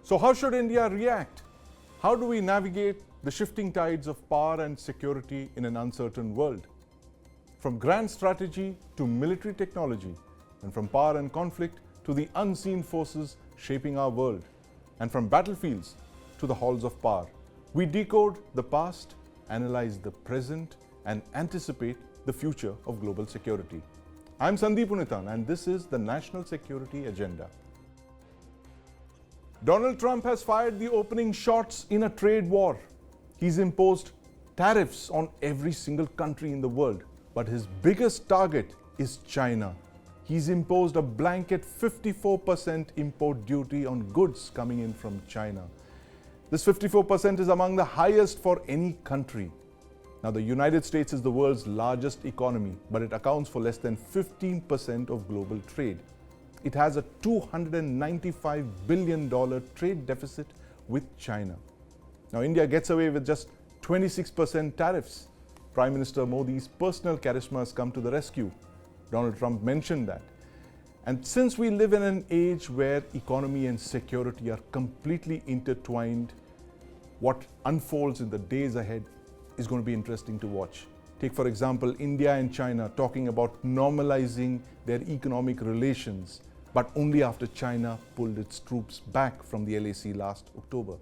So how should India react? How do we navigate the shifting tides of power and security in an uncertain world? From grand strategy to military technology, and from power and conflict to the unseen forces shaping our world, and from battlefields to the halls of power, we decode the past, analyze the present, and anticipate the future of global security. I'm Sandeep Unnithan, and this is the National Security Agenda. Donald Trump has fired the opening shots in a trade war. He's imposed tariffs on every single country in the world, but his biggest target is China. He's imposed a blanket 54% import duty on goods coming in from China. This 54% is among the highest for any country. Now, the United States is the world's largest economy, but it accounts for less than 15% of global trade. It has a $295 billion trade deficit with China. Now, India gets away with just 26% tariffs. Prime Minister Modi's personal charisma has come to the rescue. Donald Trump mentioned that. And since we live in an age where economy and security are completely intertwined, what unfolds in the days ahead is going to be interesting to watch. Take, for example, India and China talking about normalizing their economic relations, but only after China pulled its troops back from the LAC last October.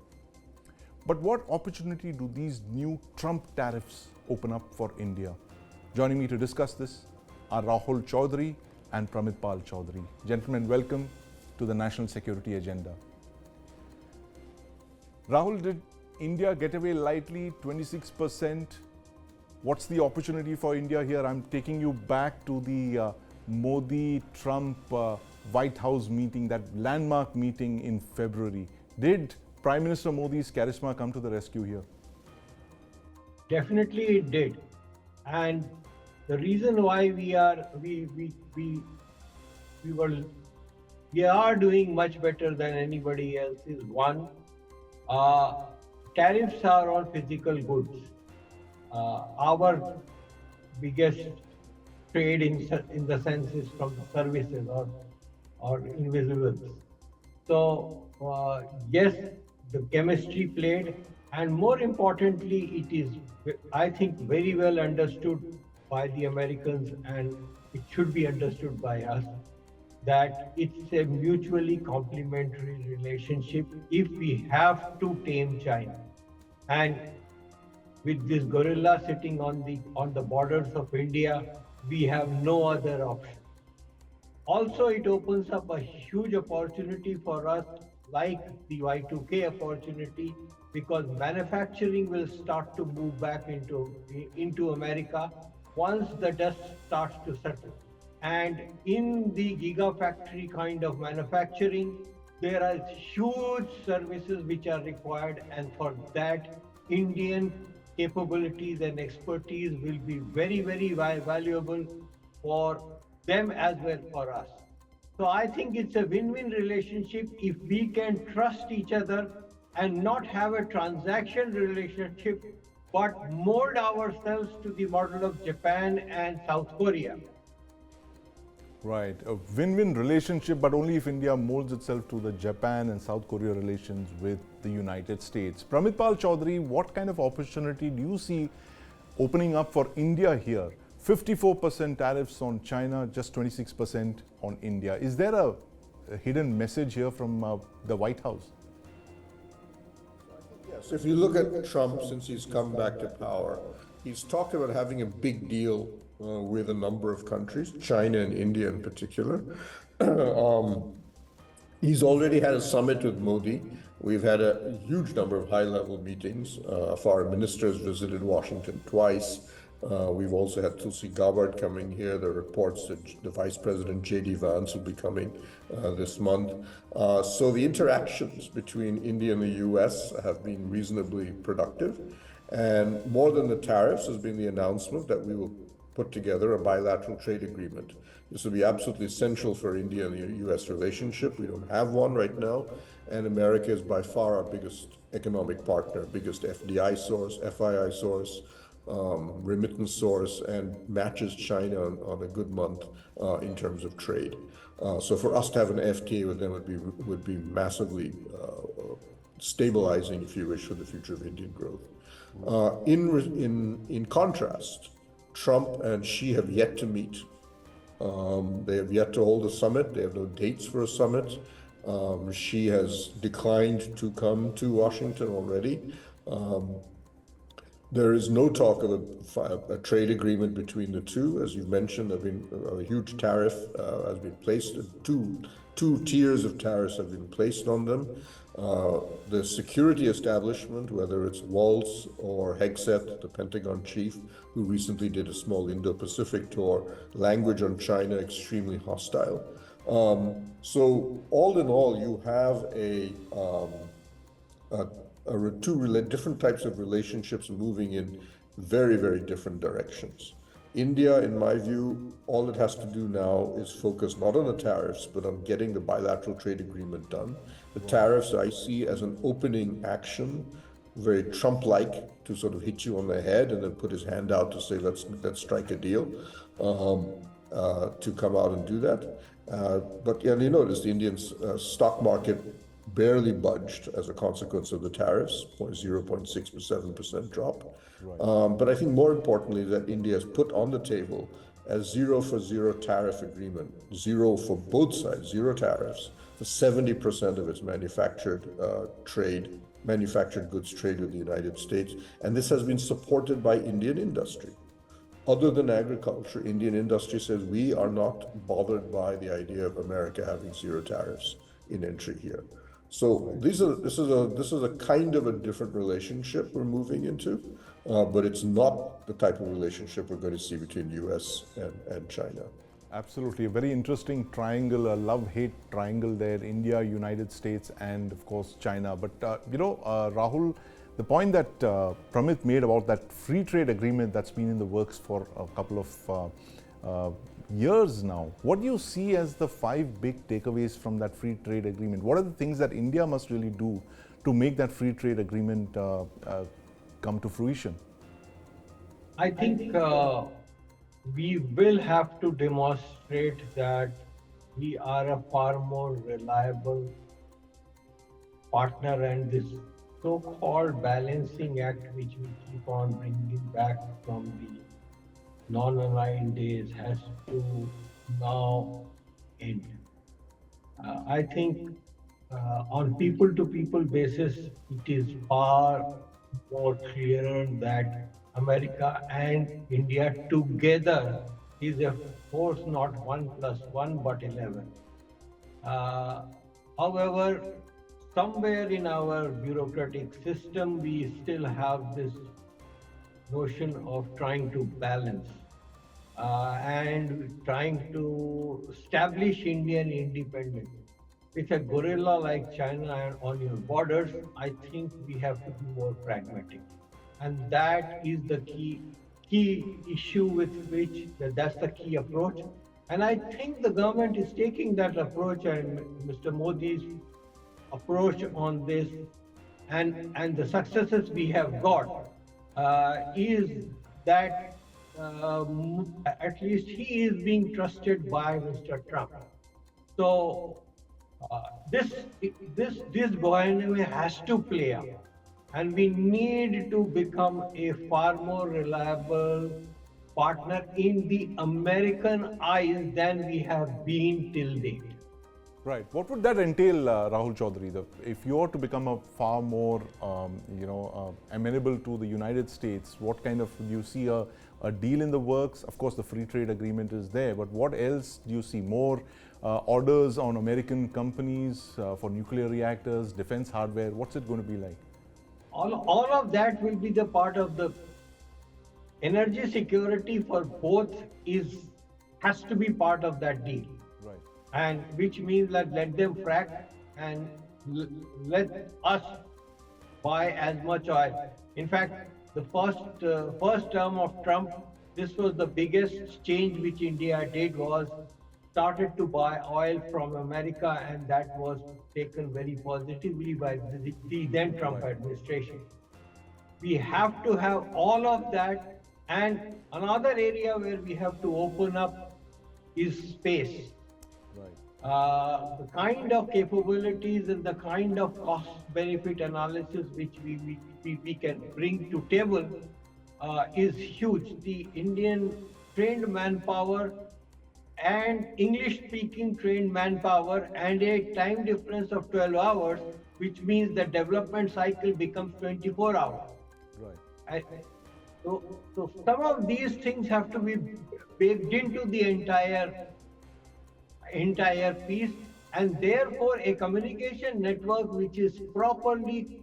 But what opportunity do these new Trump tariffs open up for India? Joining me to discuss this are Rahul Chaudhary and Pramit Chaudhary. Gentlemen, welcome to the National Security Agenda. Rahul, did India get away lightly, 26%? What's the opportunity for India here? I'm taking you back to the Modi-Trump White House meeting, that landmark meeting in February. Did Prime Minister Modi's charisma come to the rescue here? Definitely it did. And the reason why we are doing much better than anybody else is one, tariffs are on physical goods. Our biggest trade in the sense is from services or invisibles. So yes, the chemistry played, and more importantly, it is, I think, very well understood by the Americans, and it should be understood by us, that it's a mutually complementary relationship if we have to tame China. And with this gorilla sitting on the borders of India, we have no other option. Also, it opens up a huge opportunity for us, like the Y2K opportunity, because manufacturing will start to move back into America once the dust starts to settle. And in the gigafactory kind of manufacturing, there are huge services which are required, and for that, Indian capabilities and expertise will be very, very valuable for them as well for us. So I think it's a win-win relationship if we can trust each other and not have a transaction relationship, but mold ourselves to the model of Japan and South Korea. Right, a win-win relationship, but only if India molds itself to the Japan and South Korea relations with the United States. Pramit Chaudhary, what kind of opportunity do you see opening up for India here? 54% tariffs on China, just 26% on India. Is there a hidden message here from the White House? Yes, if you look at Trump since he's come back to power, he's talked about having a big deal with a number of countries, China and India in particular. He's already had a summit with Modi. We've had a huge number of high-level meetings. Foreign ministers visited Washington twice. We've also had Tulsi Gabbard coming here. There are reports that the Vice President J.D. Vance will be coming this month. So the interactions between India and the U.S. have been reasonably productive. And more than the tariffs has been the announcement that we will put together a bilateral trade agreement. This will be absolutely essential for India and the U.S. relationship. We don't have one right now, and America is by far our biggest economic partner, biggest FDI source, FII source, remittance source, and matches China on a good month in terms of trade. So for us to have an FTA with them would be massively stabilizing, if you wish, for the future of Indian growth. In contrast, Trump and Xi have yet to meet. They have yet to hold a summit. They have no dates for a summit. Xi has declined to come to Washington already. There is no talk of a trade agreement between the two. As you mentioned, a huge tariff has been placed. Two tiers of tariffs have been placed on them. The security establishment, whether it's Waltz or Hegseth, the Pentagon chief, who recently did a small Indo-Pacific tour, language on China extremely hostile. So all in all, you have two different types of relationships moving in very, very different directions. India, in my view, all it has to do now is focus not on the tariffs, but on getting the bilateral trade agreement done. The tariffs I see as an opening action, very Trump-like, to sort of hit you on the head and then put his hand out to say, let's strike a deal, to come out and do that. But yeah, you notice the Indian stock market barely budged as a consequence of the tariffs, 0.6% drop. Right. But I think more importantly that India has put on the table a 0 for 0 tariff agreement, zero for both sides, zero tariffs for 70% of its manufactured goods trade with the United States. And this has been supported by Indian industry. Other than agriculture, Indian industry says we are not bothered by the idea of America having zero tariffs in entry here. So this is a kind of a different relationship we're moving into, but it's not the type of relationship we're going to see between U.S. and China. Absolutely, a very interesting triangle, a love-hate triangle there, India, United States, and of course China. But Rahul, the point that Pramit made about that free trade agreement that's been in the works for a couple of years now, what do you see as the 5 big takeaways from that free trade agreement? What are the things that India must really do to make that free trade agreement come to fruition? I think we will have to demonstrate that we are a far more reliable partner, and this so-called balancing act which we keep on bringing back from the non-aligned days has to now end. I think on people-to-people basis, it is far more clearer that America and India together is a force, not 1 + 1, but 11. However, somewhere in our bureaucratic system, we still have this notion of trying to balance and trying to establish Indian independence. With a gorilla like China on your borders, I think we have to be more pragmatic. And that is the key issue with which, that's the key approach. And I think the government is taking that approach, and Mr. Modi's approach on this and the successes we have got is that at least he is being trusted by Mr. Trump. So this dynamic has to play out, and we need to become a far more reliable partner in the American eyes than we have been till date. Right. What would that entail, Rahul Chaudhary? If you are to become a far more, amenable to the United States, what kind of, do you see a deal in the works? Of course, the free trade agreement is there, but what else do you see? More orders on American companies for nuclear reactors, defense hardware? What's it going to be like? All of that will be the part of the energy security for both has to be part of that deal. Right. And which means that let them frack and let us buy as much oil. In fact, the first term of Trump, this was the biggest change which India did, was started to buy oil from America, and that was taken very positively by the then Trump administration. We have to have all of that, and another area where we have to open up is space. Right. the kind of capabilities and the kind of cost benefit analysis which we can bring to table is huge. The Indian trained manpower and English speaking trained manpower and a time difference of 12 hours, which means the development cycle becomes 24 hours. Right. I, so some of these things have to be baked into the entire piece, and therefore a communication network which is properly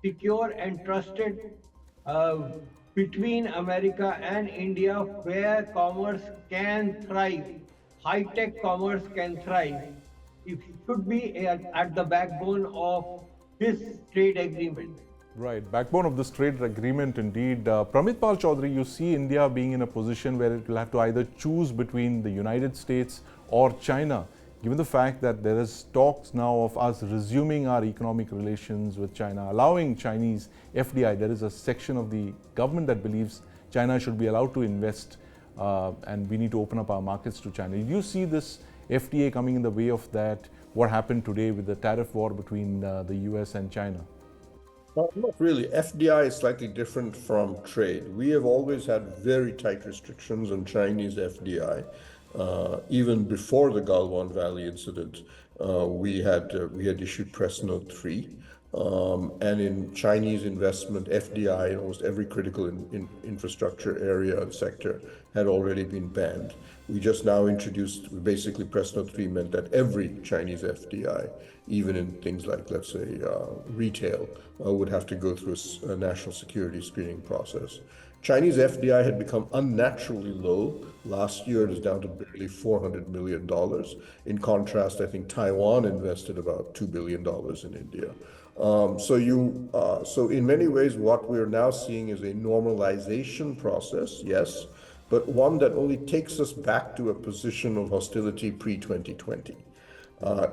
secure and trusted uh, between America and India, where commerce can thrive, high-tech commerce can thrive, it should be at the backbone of this trade agreement. Right, backbone of this trade agreement indeed. Pramit Pal Chaudhary, you see India being in a position where it will have to either choose between the United States or China, given the fact that there is talks now of us resuming our economic relations with China, allowing Chinese FDI. There is a section of the government that believes China should be allowed to invest and we need to open up our markets to China. Do you see this FTA coming in the way of that? What happened today with the tariff war between the US and China? Not really. FDI is slightly different from trade. We have always had very tight restrictions on Chinese FDI. Even before the Galwan Valley incident, we had issued Press Note 3. And in Chinese investment, FDI in almost every critical infrastructure area and sector had already been banned. We just now introduced, basically Press Note 3 meant that every Chinese FDI, even in things like, let's say, retail, would have to go through a national security screening process. Chinese FDI had become unnaturally low. Last year, it is down to barely $400 million. In contrast, I think Taiwan invested about $2 billion in India. So in many ways, what we're now seeing is a normalization process, yes, but one that only takes us back to a position of hostility pre-2020.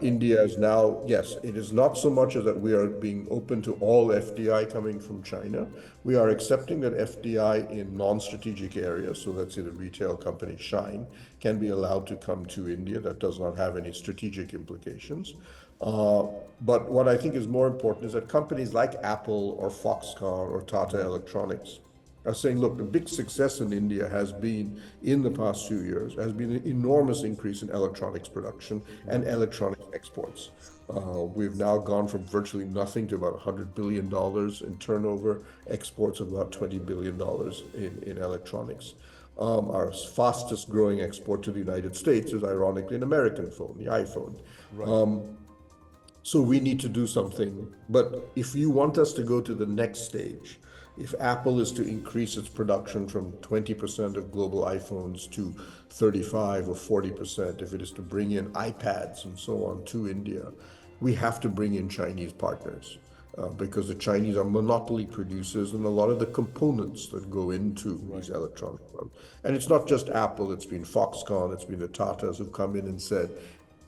India is now, yes, it is not so much as that we are being open to all FDI coming from China. We are accepting that FDI in non-strategic areas, so let's say the retail company Shine, can be allowed to come to India. That does not have any strategic implications. But what I think is more important is that companies like Apple or Foxconn or Tata Electronics are saying, look, the big success in India has been, in the past few years, has been an enormous increase in electronics production and electronic exports. We've now gone from virtually nothing to about $100 billion in turnover, exports of about $20 billion in electronics. Our fastest growing export to the United States is ironically an American phone, the iPhone. Right. So we need to do something. But if you want us to go to the next stage, if Apple is to increase its production from 20% of global iPhones to 35 or 40%, if it is to bring in iPads and so on to India, we have to bring in Chinese partners because the Chinese are monopoly producers in a lot of the components that go into these electronic ones. And it's not just Apple, it's been Foxconn, it's been the Tatas who've come in and said,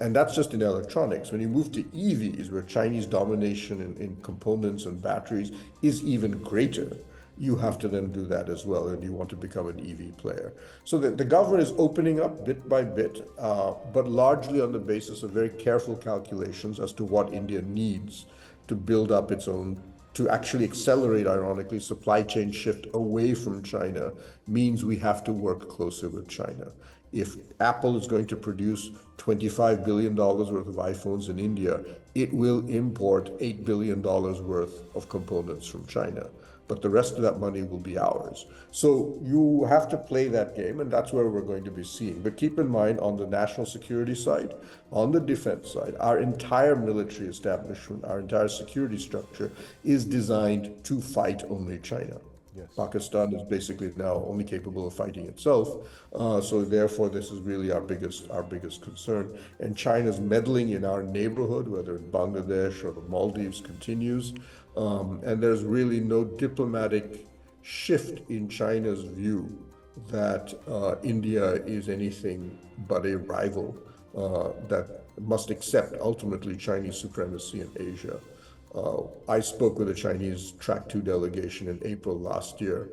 and that's just in electronics. When you move to EVs, where Chinese domination in components and batteries is even greater, you have to then do that as well, and you want to become an EV player. So the government is opening up bit by bit, but largely on the basis of very careful calculations as to what India needs to build up its own, to actually accelerate, ironically, supply chain shift away from China means we have to work closer with China. If Apple is going to produce $25 billion worth of iPhones in India, it will import $8 billion worth of components from China. But the rest of that money will be ours. So you have to play that game, and that's where we're going to be seeing. But keep in mind, on the national security side, on the defense side, our entire military establishment, our entire security structure is designed to fight only China. Yes. Pakistan is basically now only capable of fighting itself, so therefore this is really our biggest concern. And China's meddling in our neighborhood, whether in Bangladesh or the Maldives, continues, and there's really no diplomatic shift in China's view that India is anything but a rival that must accept ultimately Chinese supremacy in Asia. I spoke with a Chinese Track 2 delegation in April last year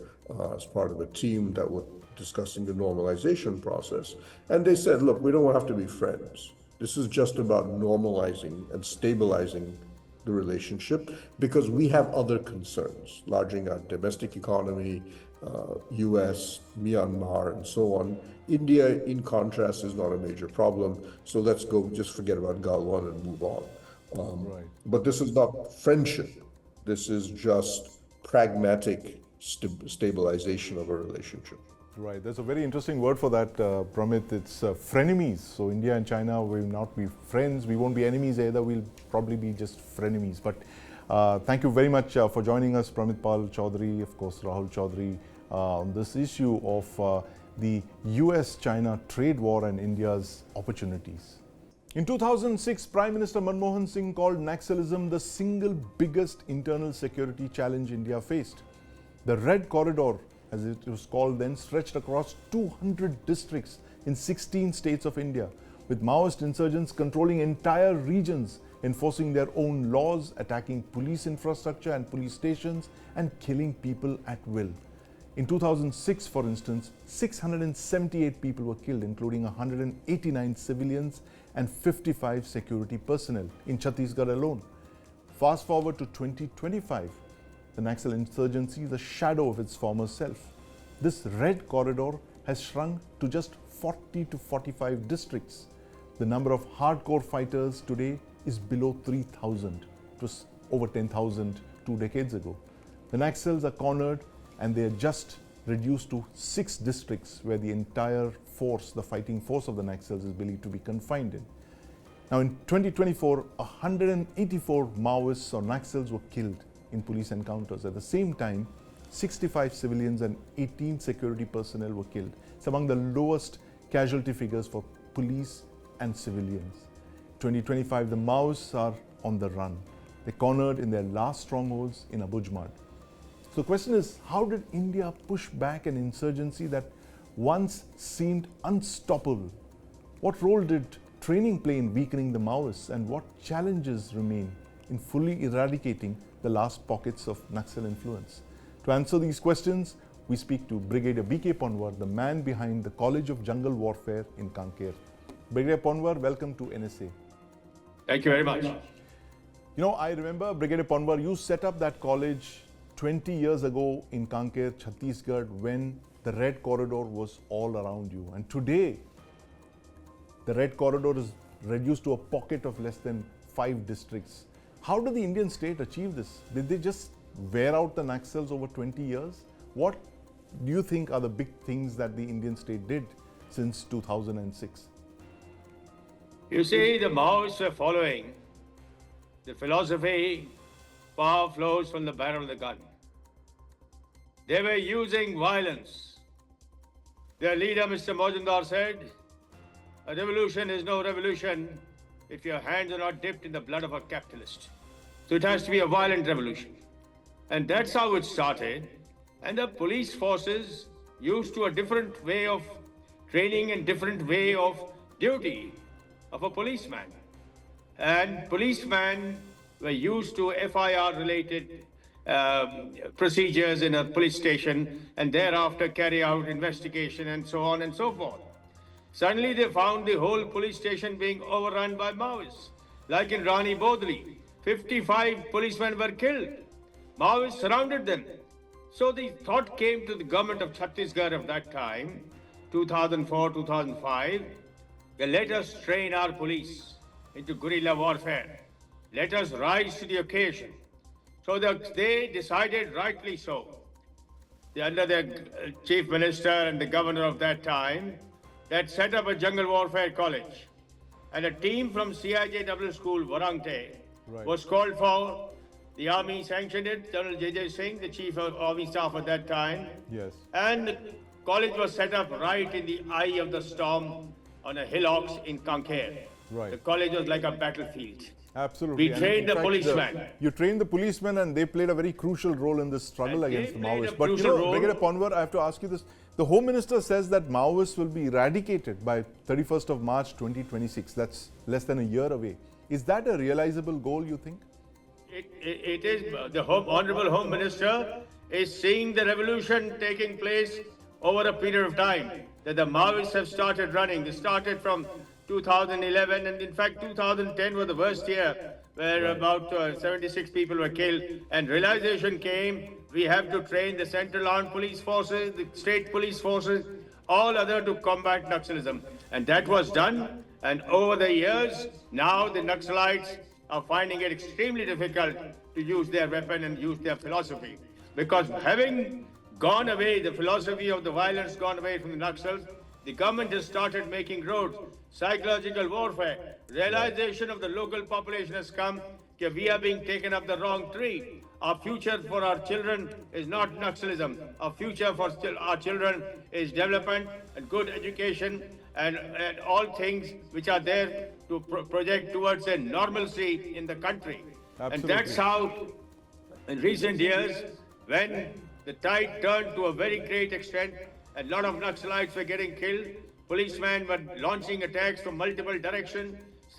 as part of a team that was discussing the normalization process. And they said, look, we don't have to be friends. This is just about normalizing and stabilizing the relationship because we have other concerns, largely our domestic economy, U.S., Myanmar, and so on. India, in contrast, is not a major problem. So let's go, just forget about Galwan and move on. Right. But this is not friendship. This is just pragmatic stabilization of a relationship. Right. There's a very interesting word for that, Pramit. It's frenemies. So India and China will not be friends. We won't be enemies either. We'll probably be just frenemies. But thank you very much for joining us, Pramit Pal Chaudhary, of course, Rahul Chaudhary, on this issue of the US-China trade war and India's opportunities. In 2006, Prime Minister Manmohan Singh called Naxalism the single biggest internal security challenge India faced. The Red Corridor, as it was called then, stretched across 200 districts in 16 states of India, with Maoist insurgents controlling entire regions, enforcing their own laws, attacking police infrastructure and police stations, and killing people at will. In 2006, for instance, 678 people were killed, including 189 civilians and 55 security personnel in Chhattisgarh alone. Fast forward to 2025, the Naxal insurgency is a shadow of its former self. This red corridor has shrunk to just 40 to 45 districts. The number of hardcore fighters today is below 3,000. It was over 10,000 2 decades ago. The Naxals are cornered and they are just reduced to 6 districts where the entire force, the fighting force of the Naxals, is believed to be confined in. Now in 2024, 184 Maoists or Naxals were killed in police encounters. At the same time, 65 civilians and 18 security personnel were killed. It's among the lowest casualty figures for police and civilians. 2025, the Maoists are on the run. They're cornered in their last strongholds in Abujmad. So the question is, how did India push back an insurgency that once seemed unstoppable? What role did training play in weakening the Maoists, and what challenges remain in fully eradicating the last pockets of Naxal influence? To answer these questions, we speak to Brigadier B.K. Ponwar, the man behind the College of Jungle Warfare in Kanker. Brigadier Ponwar, welcome to NSA. Thank you very much. You know, I remember, Brigadier Ponwar, you set up that college 20 years ago in Kanker, Chhattisgarh, when the Red Corridor was all around you. And today, the Red Corridor is reduced to a pocket of less than 5 districts. How did the Indian state achieve this? Did they just wear out the Naxals over 20 years? What do you think are the big things that the Indian state did since 2006? You see, the Maoists were following the philosophy, power flows from the barrel of the gun. They were using violence. Their leader, Mr. Majumdar, said, a revolution is no revolution if your hands are not dipped in the blood of a capitalist. So it has to be a violent revolution. And that's how it started. And the police forces used to a different way of training and different way of duty of a policeman. And policemen were used to FIR-related procedures in a police station and thereafter carry out investigation and so on and so forth. Suddenly they found the whole police station being overrun by Maoists. Like in Rani Bodli, 55 policemen were killed. Maoists surrounded them. So the thought came to the government of Chhattisgarh of that time, 2004, 2005, let us train our police into guerrilla warfare. Let us rise to the occasion. So they decided, rightly so, under the chief minister and the governor of that time, that set up a jungle warfare college. And a team from CIJW school, Warangte, was called for. The army sanctioned it, General J.J. Singh, the chief of army staff at that time. Yes. And the college was set up right in the eye of the storm on a hillocks in Kanker. Right. The college was like a battlefield. Absolutely. We trained the policemen. You trained the policemen and they played a very crucial role in this struggle And against the they played a Maoists. But you crucial know, role. Brigadier Ponwar, I have to ask you this. The Home Minister says that Maoists will be eradicated by 31st of March 2026. That's less than a year away. Is that a realizable goal, you think? It is. The Honorable Home Minister is seeing the revolution taking place over a period of time. That the Maoists have started running. They started from 2011, and in fact 2010 was the worst year, where about 76 people were killed, and realization came we have to train the central armed police forces, the state police forces, all other to combat Naxalism. And that was done, and over the years, now the Naxalites are finding it extremely difficult to use their weapon and use their philosophy. Because having gone away, the philosophy of the violence gone away from the Naxals, the government has started making roads, psychological warfare, realization of the local population has come that we are being taken up the wrong tree. Our future for our children is not Naxalism. Our future for our children is development and good education and all things which are there to project towards a normalcy in the country. Absolutely. And that's how, in recent years, when the tide turned to a very great extent, a lot of Naxalites were getting killed, policemen were launching attacks from multiple directions,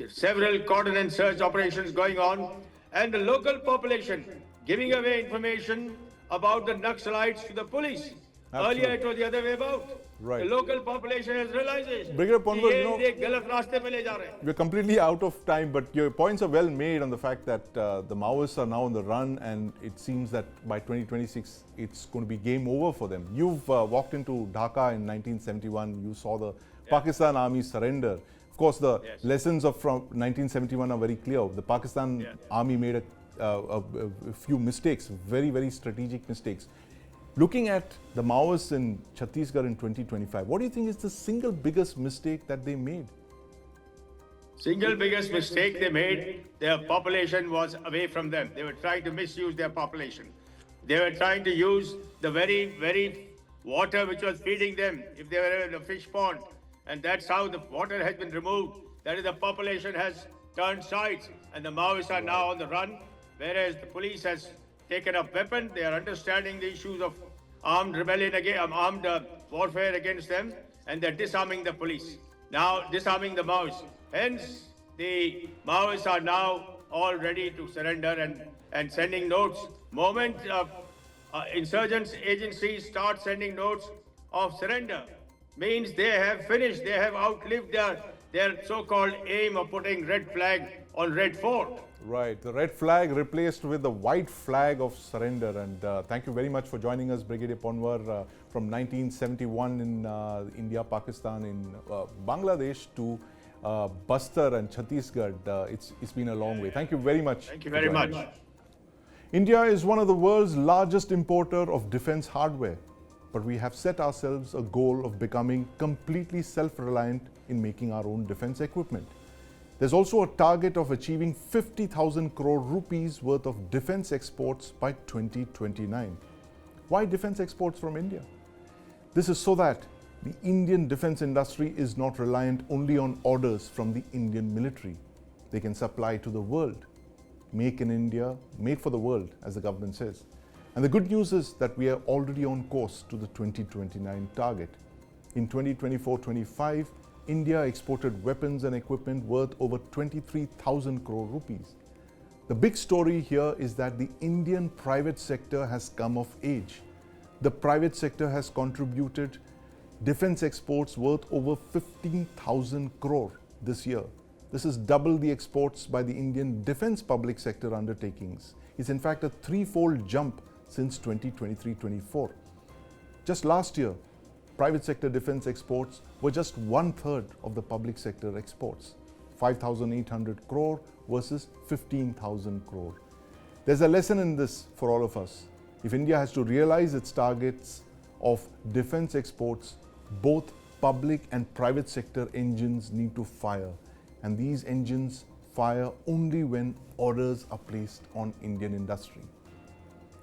several cordon and search operations going on, and the local population giving away information about the Naxalites to the police. Absolutely. Earlier it was the other way about. Right. The local population has realization. Brigadier Ponwar, we're completely out of time, but your points are well made on the fact that the Maoists are now on the run, and it seems that by 2026 it's going to be game over for them. You've walked into Dhaka in 1971, you saw the Pakistan army surrender. Of course, the lessons from 1971 are very clear. The Pakistan army made a few mistakes, very, very strategic mistakes. Looking at the Maoists in Chhattisgarh in 2025, what do you think is the single biggest mistake that they made? Single biggest mistake they made, their population was away from them. They were trying to misuse their population. They were trying to use the very, very water which was feeding them if they were in a fish pond. And that's how the water has been removed. That is, the population has turned sides, and the Maoists are now on the run, whereas the police has taken up weapons. They are understanding the issues of armed rebellion, armed warfare against them, and they're disarming the police. Now disarming the Maoists. Hence, the Maoists are now all ready to surrender and sending notes. Moment insurgents agencies start sending notes of surrender, means they have finished, they have outlived their so-called aim of putting red flag on Red Fort. Right, the red flag replaced with the white flag of surrender. And thank you very much for joining us, Brigadier Ponwar, from 1971 in India, Pakistan, in Bangladesh to Bastar and Chhattisgarh. It's been a long way. Thank you very much. Thank you very much. India is one of the world's largest importer of defense hardware, but we have set ourselves a goal of becoming completely self-reliant in making our own defense equipment. There's also a target of achieving 50,000 crore rupees worth of defense exports by 2029. Why defense exports from India? This is so that the Indian defense industry is not reliant only on orders from the Indian military. They can supply to the world. Make in India, made for the world, as the government says. And the good news is that we are already on course to the 2029 target. In 2024-25, India exported weapons and equipment worth over 23,000 crore rupees. The big story here is that the Indian private sector has come of age. The private sector has contributed defense exports worth over 15,000 crore this year. This is double the exports by the Indian defense public sector undertakings. It's in fact a threefold jump since 2023-24. Just last year, private sector defense exports were just 1/3 of the public sector exports, 5,800 crore versus 15,000 crore. There's a lesson in this for all of us. If India has to realize its targets of defense exports, both public and private sector engines need to fire. And these engines fire only when orders are placed on Indian industry.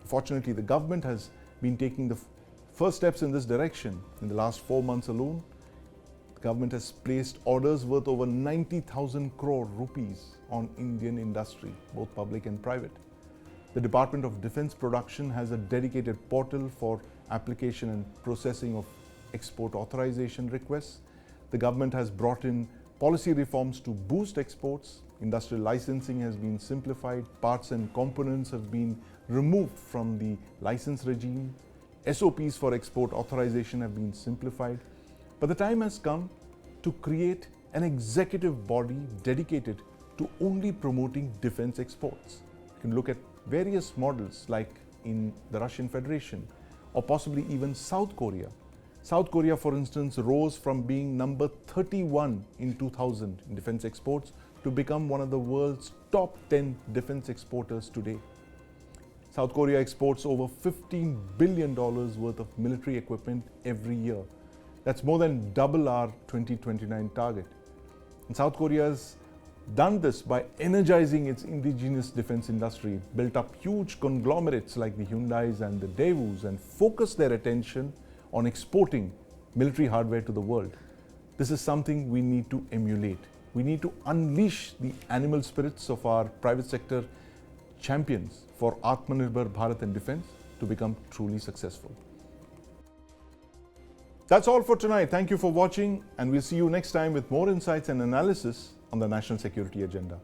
Fortunately, the government has been taking the first steps in this direction. In the last 4 months alone, the government has placed orders worth over 90,000 crore rupees on Indian industry, both public and private. The Department of Defense Production has a dedicated portal for application and processing of export authorization requests. The government has brought in policy reforms to boost exports. Industrial licensing has been simplified. Parts and components have been removed from the license regime. SOPs for export authorization have been simplified. But the time has come to create an executive body dedicated to only promoting defense exports. You can look at various models like in the Russian Federation or possibly even South Korea. South Korea, for instance, rose from being number 31 in 2000 in defense exports to become one of the world's top 10 defense exporters today. South Korea exports over $15 billion worth of military equipment every year. That's more than double our 2029 target. And South Korea has done this by energizing its indigenous defense industry, built up huge conglomerates like the Hyundais and the Daewoo's, and focused their attention on exporting military hardware to the world. This is something we need to emulate. We need to unleash the animal spirits of our private sector champions for Atmanirbhar Bharat and defense to become truly successful. That's all for tonight. Thank you for watching, and we'll see you next time with more insights and analysis on the national security agenda.